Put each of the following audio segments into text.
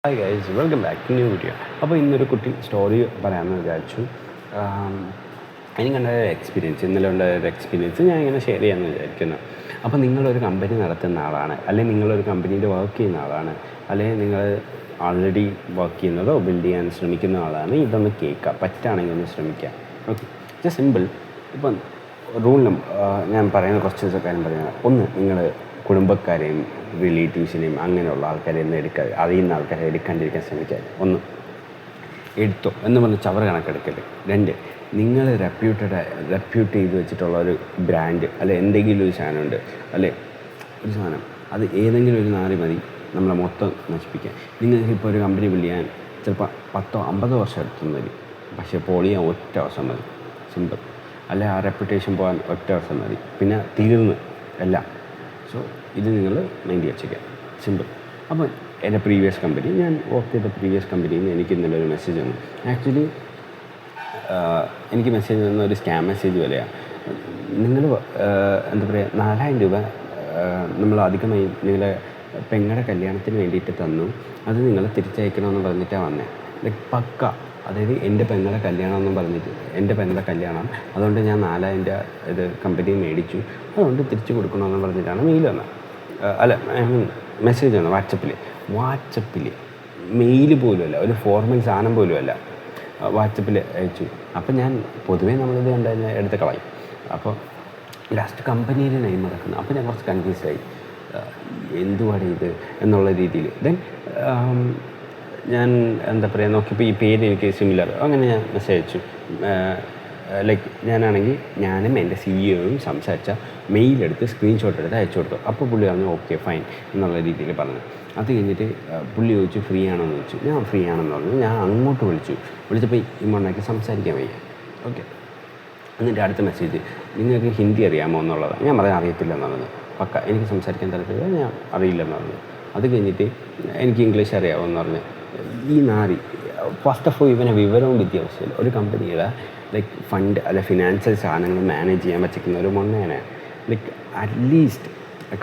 Hi guys, welcome back to new video. അപ്പോൾ ഇന്നൊരു കുട്ടി സ്റ്റോറി പറയാമെന്ന് വിചാരിച്ചു. എനിക്കുണ്ടായ ഒരു എക്സ്പീരിയൻസ്, ഇന്നലെ ഉണ്ടായ ഒരു എക്സ്പീരിയൻസ് ഞാൻ ഇങ്ങനെ ഷെയർ ചെയ്യാമെന്ന് വിചാരിക്കുന്നു. അപ്പോൾ നിങ്ങളൊരു കമ്പനി നടത്തുന്ന ആളാണ്, അല്ലെങ്കിൽ നിങ്ങളൊരു കമ്പനിയിൽ വർക്ക് ചെയ്യുന്ന ആളാണ്, അല്ലെങ്കിൽ നിങ്ങൾ ആൾറെഡി വർക്ക് ചെയ്യുന്നതോ ബിൽഡ് ചെയ്യാൻ ശ്രമിക്കുന്ന ആളാണ്. ഇതൊന്ന് കേൾക്കുക, പറ്റുകയാണെങ്കിൽ ഒന്ന് ശ്രമിക്കുക. Okay, just simple. ഇപ്പം ഞാൻ പറയുന്ന കുറച്ച് കാര്യം പറയുന്നത്, ഒന്ന്, നിങ്ങൾ കുടുംബക്കാരെയും റിലേറ്റീവ്സിനെയും അങ്ങനെയുള്ള ആൾക്കാരെ ഒന്നും അറിയുന്ന ആൾക്കാരെ എടുക്കാണ്ടിരിക്കാൻ ശ്രമിക്കുക. ഒന്ന്, എടുത്തോ എന്ന് പറഞ്ഞ് ചവറ് കണക്കെടുക്കരുത്. രണ്ട്, നിങ്ങൾ റെപ്യൂട്ട് ചെയ്ത് വെച്ചിട്ടുള്ള ഒരു ബ്രാൻഡ് അല്ലെ എന്തെങ്കിലും ഒരു സാധനമുണ്ട്, അല്ലെ ഒരു സാധനം, അത് ഏതെങ്കിലും ഒരു നാറി മതി നമ്മളെ മൊത്തം നശിപ്പിക്കാൻ. നിങ്ങൾക്കിപ്പോൾ ഒരു കമ്പനി ബിൽഡ് ചെയ്യാൻ ചിലപ്പോൾ 10-50 വർഷം എടുത്തെന്ന് വരും, പക്ഷേ പൊളിയാൻ ഒറ്റ വർഷം മതി. സിമ്പിൾ. അല്ലെ ആ റെപ്യൂട്ടേഷൻ പോകാൻ ഒറ്റ വർഷം മതി, പിന്നെ തീർന്ന് എല്ലാം. സോ ഇത് നിങ്ങൾ മൈൻഡ് വെച്ചേക്കാം. സിമ്പിൾ. അപ്പോൾ എൻ്റെ പ്രീവിയസ് കമ്പനി, ഞാൻ വർക്ക് ചെയ്ത പ്രീവിയസ് കമ്പനിയിൽ നിന്ന് എനിക്ക് ഇന്നലെ ഒരു മെസ്സേജ് വന്നു. ആക്ച്വലി എനിക്ക് മെസ്സേജ് വന്ന ഒരു സ്കാം മെസ്സേജ് പോലെയാണ്. നിങ്ങൾ എന്താ പറയുക, 4000 രൂപ നമ്മൾ അധികമായി നിങ്ങളെ പെങ്ങളുടെ കല്യാണത്തിന് വേണ്ടിയിട്ട് തന്നു, അത് നിങ്ങൾ തിരിച്ചയക്കണമെന്ന് പറഞ്ഞിട്ടാണ് വന്നത്. ലൈക്ക് പക്ക, അതായത് എൻ്റെ പെങ്ങളുടെ കല്യാണം എന്നും പറഞ്ഞിട്ട്, എൻ്റെ പെങ്ങളുടെ കല്യാണം, അതുകൊണ്ട് ഞാൻ 4000 ഇത് കമ്പനി മേടിച്ചു, അതുകൊണ്ട് തിരിച്ചു കൊടുക്കണമെന്ന് പറഞ്ഞിട്ടാണ് മെയിൽ വന്നത്. അല്ല, മെസ്സേജ് വന്നത് വാട്സപ്പിൽ മെയിൽ പോലുമല്ല, ഒരു ഫോർമൽ സാധനം പോലുമല്ല, വാട്സപ്പിൽ അയച്ചു. അപ്പം ഞാൻ പൊതുവേ നമ്മളിത് കണ്ടുകഴിഞ്ഞാൽ എടുത്ത് കളയും. അപ്പോൾ ലാസ്റ്റ് കമ്പനിയുടെ നെയിം നടക്കുന്നു. അപ്പോൾ ഞാൻ കുറച്ച് കൺഫ്യൂസായി, എന്തുവാണ് ഇത് എന്നുള്ള രീതിയിൽ. ദെൻ ഞാൻ എന്താ പറയുക, നോക്കിയപ്പോൾ ഈ പേര് എനിക്ക് സിമിലർ, അങ്ങനെ ഞാൻ മെസ്സേജ് അയച്ചു. ലൈക്ക് ഞാനും എൻ്റെ സിഇഒയും സംസാരിച്ച മെയിലെടുത്ത് സ്ക്രീൻഷോട്ട് എടുത്ത് അയച്ചു കൊടുത്തു. അപ്പോൾ പുള്ളി പറഞ്ഞു ഓക്കെ ഫൈൻ എന്നുള്ള രീതിയിൽ പറഞ്ഞു. അത് കഴിഞ്ഞിട്ട് പുള്ളി ചോദിച്ചു ഫ്രീ ആണോ എന്ന് ചോദിച്ചു. ഞാൻ ഫ്രീ ആണെന്ന് പറഞ്ഞു. ഞാൻ അങ്ങോട്ട് വിളിച്ചപ്പോൾ ഇമ്മണ്ടാക്കി സംസാരിക്കാൻ വയ്യ. ഓക്കെ, എന്നിട്ട് അടുത്ത മെസ്സേജ്, നിങ്ങൾക്ക് ഹിന്ദി അറിയാമോ എന്നുള്ളതാണ്. ഞാൻ പറയാൻ അറിയത്തില്ല എന്നുള്ളത്. പക്ക, എനിക്ക് സംസാരിക്കാൻ താല്പര്യമില്ല, ഞാൻ അറിയില്ലെന്ന് പറഞ്ഞു. അത് കഴിഞ്ഞിട്ട് എനിക്ക് ഇംഗ്ലീഷ് അറിയാമോ എന്ന് പറഞ്ഞു. ഈ നാരി ഫസ്റ്റ് ഓഫ് ഓൾ ഇവനെ വിവരവും വിദ്യാഭ്യാസമില്ല. ഒരു കമ്പനിയുടെ ലൈക്ക് ഫണ്ട് അല്ലെ ഫിനാൻഷ്യൽ സാധനങ്ങൾ മാനേജ് ചെയ്യാൻ പറ്റിക്കുന്ന ഒരു മൊണ്ണേനെ. ലൈക്ക് അറ്റ്ലീസ്റ്റ്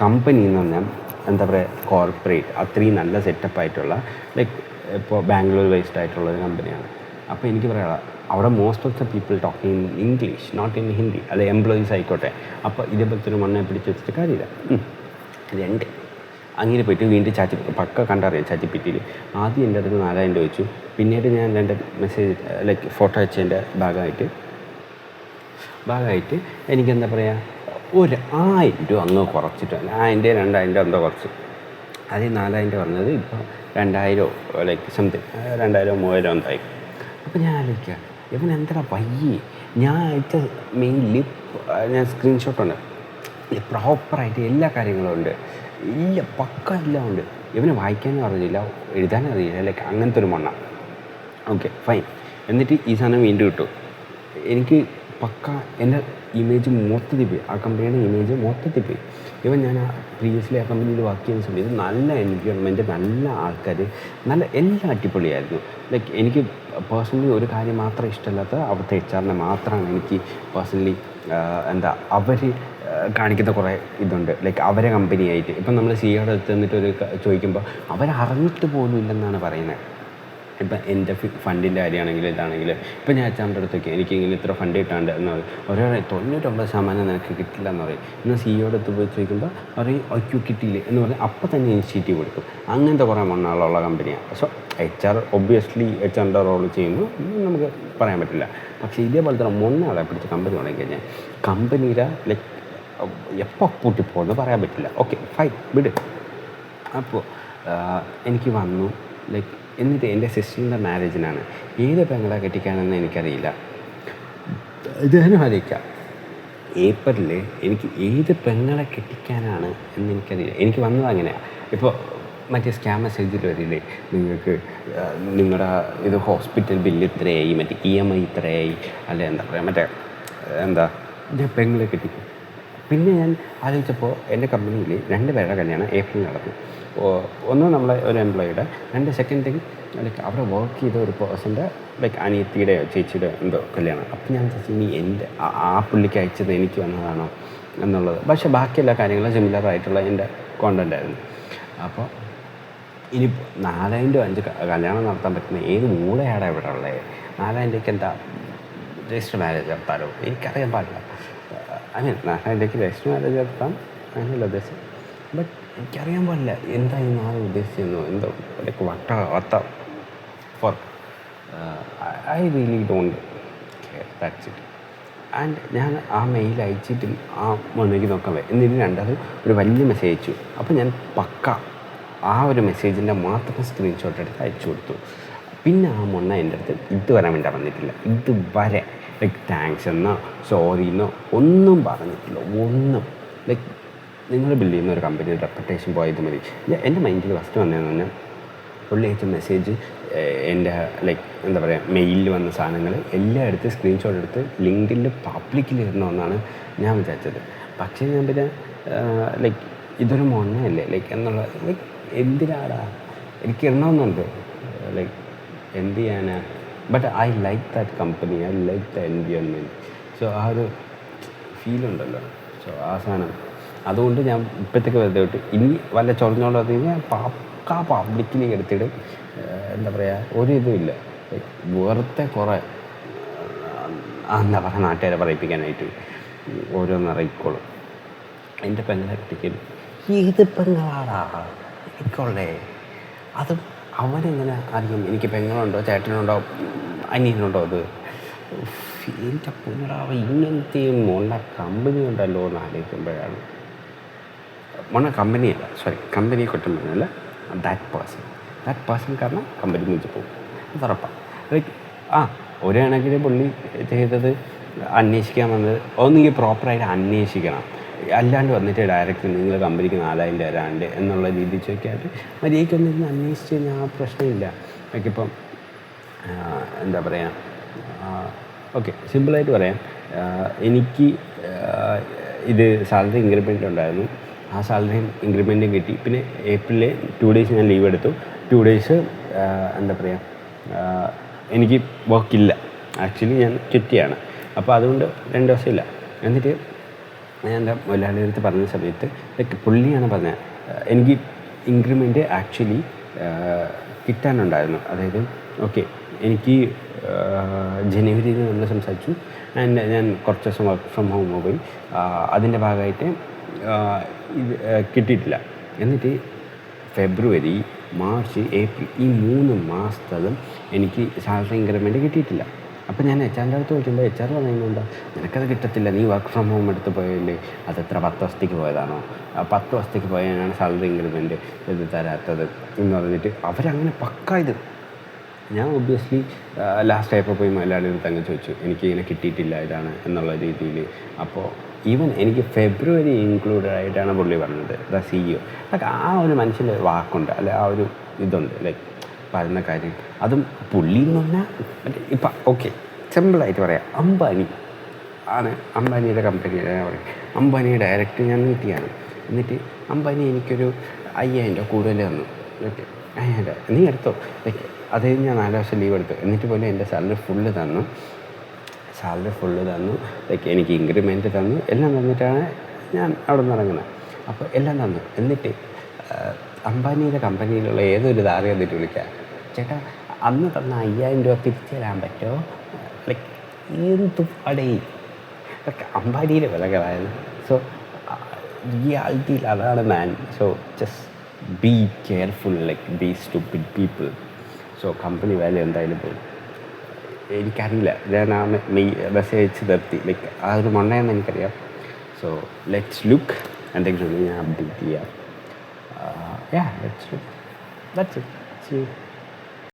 കമ്പനി എന്ന് പറഞ്ഞാൽ എന്താ പറയുക, കോർപ്പറേറ്റ് അത്രയും നല്ല സെറ്റപ്പായിട്ടുള്ള, ലൈക്ക് ഇപ്പോൾ ബാംഗ്ലൂർ ബേസ്ഡ് ആയിട്ടുള്ള ഒരു കമ്പനിയാണ്. അപ്പോൾ എനിക്ക് പറയാനുള്ള, അവിടെ most of the people talk in English, not in Hindi. അല്ലെ എംപ്ലോയീസ് ആയിക്കോട്ടെ. അപ്പോൾ ഇതേപോലത്തെ ഒരു മണ്ണെ പിടിച്ച് വെച്ചിട്ട് കാര്യമില്ല. രണ്ട്, അങ്ങനെ പോയിട്ട് വീണ്ടും പക്ക കണ്ടറിയാം ചാറ്റിപ്പിറ്റിയിൽ. ആദ്യം എൻ്റെ അടുത്ത് 4000 ചോദിച്ചു. പിന്നീട് ഞാൻ എൻ്റെ മെസ്സേജ് ലൈക്ക് ഫോട്ടോ അയച്ചതിൻ്റെ ഭാഗമായിട്ട് എനിക്കെന്താ പറയുക, ഒരു 1000 രൂപ അങ്ങ് കുറച്ചിട്ട്, 1000-2000 എന്തോ കുറച്ച്. അത് 4000 പറഞ്ഞത് ഇപ്പോൾ 2000 ലൈക്ക് സംതിങ്, 2000-3000 എന്തായി. അപ്പോൾ ഞാൻ ആലോചിക്കുക, ഇവൻ എന്താ വയ്യേ. ഞാൻ അയച്ച മെയിലിൽ ഞാൻ സ്ക്രീൻഷോട്ടുണ്ട്, പ്രോപ്പറായിട്ട് എല്ലാ കാര്യങ്ങളും ഉണ്ട്, ഇല്ല പക്ക എല്ലാം ഉണ്ട്. ഇവന് വായിക്കാനും അറിയില്ല, എഴുതാനും അറിയില്ല, ലൈക്ക് അങ്ങനത്തെ ഒരു മണ്ണ. Okay fine. എന്നിട്ട് ഈ സാധനം വീണ്ടും കിട്ടും. എനിക്ക് പക്ക എൻ്റെ ഇമേജ് മൊത്തത്തിൽ പോയി, ആ കമ്പനിയുടെ ഇമേജ് മൊത്തത്തിൽ പോയി. ഇവൻ ഞാൻ പ്രീവിയസ്ലി ആ കമ്പനിയിൽ വർക്ക് ചെയ്യുന്ന സമയത്ത് നല്ല എൻവയോൺമെൻറ്റ്, നല്ല ആൾക്കാർ, നല്ല എല്ലാം അടിപൊളിയായിരുന്നു. ലൈക്ക് എനിക്ക് പേഴ്സണലി ഒരു കാര്യം മാത്രം ഇഷ്ടമല്ലാത്ത അവിടുത്തെ HR മാത്രമാണ് എനിക്ക് പേഴ്സണലി അവർ കാണിക്കുന്ന കുറേ ഇതുണ്ട്. ലൈക്ക് അവരെ കമ്പനിയായിട്ട് ഇപ്പം നമ്മൾ സിഇഒയുടെ അടുത്ത് നിന്നിട്ട് ചോദിക്കുമ്പോൾ അവരറിഞ്ഞിട്ട് പോലും ഇല്ലെന്നാണ് പറയുന്നത്. ഇപ്പം എൻ്റെ ഫണ്ടിൻ്റെ കാര്യമാണെങ്കിൽ ഇതാണെങ്കിൽ, ഇപ്പം ഞാൻ HR അടുത്തൊക്കെ എനിക്ക് ഇങ്ങനെ ഇത്ര ഫണ്ട് കിട്ടാണ്ട് എന്ന് പറയും. ഓരോ 99% നിനക്ക് കിട്ടില്ല എന്ന് പറയും. എന്നാൽ സിഇഒയുടെ അടുത്ത് പോയി ചോദിക്കുമ്പോൾ പറയും IQ കിട്ടിയില്ലേ എന്ന് പറഞ്ഞാൽ അപ്പം തന്നെ ഇനിഷ്യേറ്റീവ് കൊടുക്കും. അങ്ങനത്തെ കുറേ മണ്ണാളുള്ള കമ്പനിയാണ്. സോ HR ഒബ്വിയസ്ലി HRൻ്റെ റോൾ ചെയ്യുന്നു, നമുക്ക് പറയാൻ പറ്റില്ല. പക്ഷേ ഇതേപോലത്തെ മൊണ്ണാളെ പിടിച്ച് കമ്പനി തുടങ്ങിക്കഴിഞ്ഞാൽ കമ്പനിയുടെ ലൈക്ക് എപ്പോൾ പൂട്ടിപ്പോകുമെന്ന് പറയാൻ പറ്റില്ല. ഓക്കെ ഫൈൻ, വിട്. അപ്പോൾ എനിക്ക് വന്നു ലൈക്ക്, എന്നിട്ട് എൻ്റെ സിസ്റ്ററിൻ്റെ മാരേജിനാണ്. ഏത് പെങ്ങളെ കെട്ടിക്കാനെന്ന് എനിക്കറിയില്ല. ഇതാണ് ആലോചിക്കുക, ഏപ്രിലിൽ എനിക്ക് ഏത് പെങ്ങളെ കെട്ടിക്കാനാണ് എന്ന് എനിക്കറിയില്ല. എനിക്ക് വന്നത് അങ്ങനെയാണ്. ഇപ്പോൾ മറ്റേ സ്കാം മെസ്സേജിൽ വരില്ലേ, നിങ്ങൾക്ക് നിങ്ങളുടെ ഇത് ഹോസ്പിറ്റൽ ബില്ല് ഇത്രയായി, മറ്റേ EMI ഇത്രയായി, അല്ലെ എന്താ പറയുക, മറ്റേ ഞാൻ പെങ്ങളെ കെട്ടിക്കും. പിന്നെ ഞാൻ ആലോചിച്ചപ്പോൾ എൻ്റെ കമ്പനിയിൽ 2 പേരുടെ കല്യാണം ഏപ്രിൽ നടന്നു. ഒന്ന് നമ്മളെ ഒരു എംപ്ലോയിയുടെ, സെക്കൻഡ് തിങ് ലൈക്ക് അവിടെ വർക്ക് ചെയ്ത ഒരു പേഴ്സൻ്റെ ലൈക്ക് അനിയത്തിയുടെ ചേച്ചിയുടെ എന്തോ കല്യാണം. അപ്പം ഞാൻ ഇനി എൻ്റെ ആ പുള്ളിക്ക് അയച്ചത് എനിക്ക് വന്നതാണോ എന്നുള്ളത്. പക്ഷേ ബാക്കി എല്ലാ കാര്യങ്ങളും സിമിലർ ആയിട്ടുള്ള എൻ്റെ കോണ്ടൻ്റ് ആയിരുന്നു. അപ്പോൾ ഇനി 4,000 കല്യാണം നടത്താൻ പറ്റുന്ന ഏത് മൂളയാണ് ഇവിടെ ഉള്ളത്? 4,000 എന്താ രജിസ്റ്റർ മാരേജ് നടത്താനോ? എനിക്കറിയാൻ പാടില്ല. ഐ മീൻ 4,000 രജിസ്റ്റർ മാരേജ് നടത്താം, അങ്ങനെയല്ല ഉദ്ദേശം. ബട്ട് എനിക്കറിയാൻ പാടില്ല എന്താ ഈ നാളെ ഉദ്ദേശിച്ചെന്നോ എന്തോ like whatever I really don't care, that's it. And ഞാൻ ആ മെയിൽ അയച്ചിട്ടും ആ മൊന്നയ്ക്ക് നോക്കാൻ വരും. എന്നിട്ട് രണ്ടാമത് ഒരു വലിയ മെസ്സേജ് അയച്ചു. അപ്പോൾ ഞാൻ പക്ക ആ ഒരു മെസ്സേജിൻ്റെ മാത്രം സ്ക്രീൻഷോട്ട് എടുത്ത് അയച്ചു കൊടുത്തു. പിന്നെ ആ മൊണ്ണ എൻ്റെ അടുത്ത് ഇതുവരെ വേണ്ട വന്നിട്ടില്ല. ഇതുവരെ ലൈക്ക് താങ്ക്സ് എന്നോ സോറി എന്നോ ഒന്നും പറഞ്ഞിട്ടില്ല. ഒന്നും ലൈക്ക് നിങ്ങൾ ബിൽഡ് ചെയ്യുന്ന ഒരു കമ്പനിയുടെ റെപ്യൂട്ടേഷൻ പോയത് മതി. എൻ്റെ മൈൻഡിൽ ഫസ്റ്റ് വന്നതെന്ന് പറഞ്ഞാൽ പുള്ളി അയച്ച മെസ്സേജ് എൻ്റെ ലൈക്ക് എന്താ പറയുക മെയിലിൽ വന്ന സാധനങ്ങൾ എല്ലാം എടുത്ത് സ്ക്രീൻഷോട്ട് എടുത്ത് ലിങ്ക്ഡിനിൽ പബ്ലിക്കിൽ ഇടണമെന്നാണ് ഞാൻ വിചാരിച്ചത്. പക്ഷേ ഞാൻ പിന്നെ ലൈക്ക് ഇതൊരു മൊണ്ണയല്ലേ ലൈക്ക് എന്നുള്ള ലൈക്ക് എന്തിനാടാ എനിക്ക് ഇടണമെന്നുണ്ട് ലൈക്ക് എന്ത് ചെയ്യാനാ. But I like that company, I like the environment. So ആ ഒരു ഫീലുണ്ടല്ലോ, സോ ആ സാധനം അതുകൊണ്ട് ഞാൻ ഇപ്പോഴത്തേക്ക് വെറുതെ വിട്ട് ഇനി വല്ല ചൊറഞ്ഞോളൂ അത് കഴിഞ്ഞാൽ പക്കാ പബ്ലിക്കിൽ എടുത്തിട്ട് എന്താ പറയുക ഒരു ഇതുമില്ല. വെറുതെ കുറേ എന്താ പറയുക നാട്ടുകാരെ പറയിപ്പിക്കാനായിട്ട് ഓരോന്ന് അറിയിക്കോളും. എൻ്റെ പെങ്ങളെ കെട്ടിക്കലും ഏത് പെങ്ങളാടാ എനിക്കുള്ളേ? അത് അവനെങ്ങനെ അറിയും എനിക്ക് പെങ്ങളുണ്ടോ ചേട്ടനുണ്ടോ അനിയനുണ്ടോ? അത് എൻ്റെ പുനരാവ ഇങ്ങനത്തെ മൊണ്ണ കമ്പനി ഉണ്ടല്ലോ എന്ന് ആലോചിക്കുമ്പോഴാണ്. മൊണ്ണ കമ്പനിയല്ല, സോറി കമ്പനിയെ കുറ്റം പറഞ്ഞല്ല, ദാറ്റ് പേഴ്സൺ കാരണം കമ്പനി മുന്നിൽ പോകും, അത് ഉറപ്പാണ്. ലൈക്ക് ഒരു കണക്കിന് പുള്ളി ചെയ്തത് അന്വേഷിക്കാൻ വന്നത് ഒന്നെങ്കിൽ പ്രോപ്പറായിട്ട് അന്വേഷിക്കണം, അല്ലാണ്ട് വന്നിട്ട് ഡയറക്റ്റ് നിങ്ങൾ കമ്പനിക്ക് 4,000 തരാണ്ട് എന്നുള്ള രീതി ചോദിക്കാണ്ട് മര്യാദയ്ക്ക് ഒന്നിരുന്ന് അന്വേഷിച്ച് കഴിഞ്ഞാൽ ആ പ്രശ്നമില്ല. നമുക്കിപ്പം എന്താ പറയുക, ഓക്കെ സിമ്പിളായിട്ട് പറയാം, എനിക്ക് ഇത് സാലറി ഇൻക്രിമെൻ്റ് ഉണ്ടായിരുന്നു. ആ സാലറി ഇൻക്രിമെൻറ്റും കിട്ടി. പിന്നെ ഏപ്രിലിൽ 2 days ഞാൻ ലീവ് എടുത്തു. 2 days എന്താ പറയുക എനിക്ക് വർക്കില്ല, ആക്ച്വലി ഞാൻ ചുറ്റിയാണ്. അപ്പോൾ അതുകൊണ്ട് 2 ദിവസമില്ല. എന്നിട്ട് ഞാൻ എൻ്റെ മുതലാളിയുടെ അടുത്ത് പറഞ്ഞ സമയത്ത് ലൈക്ക് പുള്ളിയാണ് പറഞ്ഞത് എനിക്ക് ഇൻക്രിമെൻറ്റ് ആക്ച്വലി കിട്ടാനുണ്ടായിരുന്നു. അതായത് ഓക്കെ എനിക്ക് ജനുവരിയിൽ നമ്മൾ സംസാരിച്ചു ആൻഡ് ഞാൻ കുറച്ച് ദിവസം വർക്ക് ഫ്രം ഹോം പോയി. അതിൻ്റെ ഭാഗമായിട്ട് ഇത് കിട്ടിയിട്ടില്ല. എന്നിട്ട് ഫെബ്രുവരി, മാർച്ച്, ഏപ്രിൽ ഈ 3 മാസത്തോളം എനിക്ക് സാലറി ഇൻക്രിമെൻറ്റ് കിട്ടിയിട്ടില്ല. അപ്പോൾ ഞാൻ HR അടുത്ത് ചോദിക്കുമ്പോൾ HR പറയുന്നുണ്ടോ നിനക്കത് കിട്ടത്തില്ല, നീ വർക്ക് ഫ്രം ഹോം എടുത്ത് പോയല്ലേ, അതെത്ര 10 ദിവസത്തേക്ക് പോയതാണോ, 10 ദിവസത്തേക്ക് പോയതിനാണ് സാലറി ഇൻക്രിമെൻറ്റ് ഇത് തരാത്തത് എന്ന് പറഞ്ഞിട്ട് അവരങ്ങനെ പക്കാ ഇത്. ഞാൻ ഒബ്വിയസ്ലി ലാസ്റ്റ് ആയപ്പോൾ പോയി മലയാളിയുടെ തങ്ങ് ചോദിച്ചു എനിക്ക് ഇങ്ങനെ കിട്ടിയിട്ടില്ല ഇതാണ് എന്നുള്ള രീതിയിൽ. അപ്പോൾ ഈവൻ എനിക്ക് ഫെബ്രുവരി ഇൻക്ലൂഡഡ് ആയിട്ടാണ് പുള്ളി പറഞ്ഞത്, ദ CEO. ലൈക്ക് ആ ഒരു മനുഷ്യൻ്റെ വാക്കുണ്ട്, അല്ലെ ആ ഒരു ഇതുണ്ട് ലൈക്ക് പറയുന്ന കാര്യം. അതും പുള്ളി എന്ന് പറഞ്ഞാൽ ഇപ്പം ഓക്കെ സിമ്പിളായിട്ട് പറയാം, അംബാനി ആണ്, അംബാനിയുടെ കമ്പനിയുടെ ഞാൻ പറയും, അംബാനി ഡയറക്റ്റ് ഞാൻ മീറ്റിയാണ്. എന്നിട്ട് അംബാനി എനിക്കൊരു 5,000 രൂപ കൂടുതൽ തന്നു. ഓക്കെ 5,000 രൂപ നീ എടുത്തോ, ലൈക്ക് അത് കഴിഞ്ഞ് ഞാൻ 4 ദിവസം ലീവ് എടുത്തു. എന്നിട്ട് പോലും എൻ്റെ സാലറി ഫുള്ള് തന്നു, ലൈക്ക് എനിക്ക് ഇൻക്രിമെൻറ്റ് തന്നു, എല്ലാം തന്നിട്ടാണ് ഞാൻ അവിടെ നിന്ന് ഇറങ്ങുന്നത്. അപ്പോൾ എല്ലാം തന്നു. എന്നിട്ട് അംബാനിയുടെ കമ്പനിയിലുള്ള ഏതൊരു താരം എന്നിട്ട് വിളിക്കുക, ചേട്ടാ അന്ന് തന്ന 5,000 രൂപ തിരിച്ചു തരാൻ പറ്റുമോ? ലൈക്ക് എന്തു പടേ ലൈക്ക് അംബാനിയുടെ വിലകളായത്. സോ റിയാലിറ്റിയിൽ അതാണ് man. So just be careful, like be stupid people. So company value എന്തായാലും പോയി. എനിക്കറിയില്ല, ഞാൻ ആ മെസ്സേജ് അയച്ച് നിർത്തി, ലൈക്ക് ആ ഒരു മണ്ണയെന്ന് എനിക്കറിയാം. സോ ലെറ്റ്സ് ലുക്ക്, എന്തെങ്കിലും ഞാൻ അപ്ഡേറ്റ് ചെയ്യാം. Let's look, that's it. See you.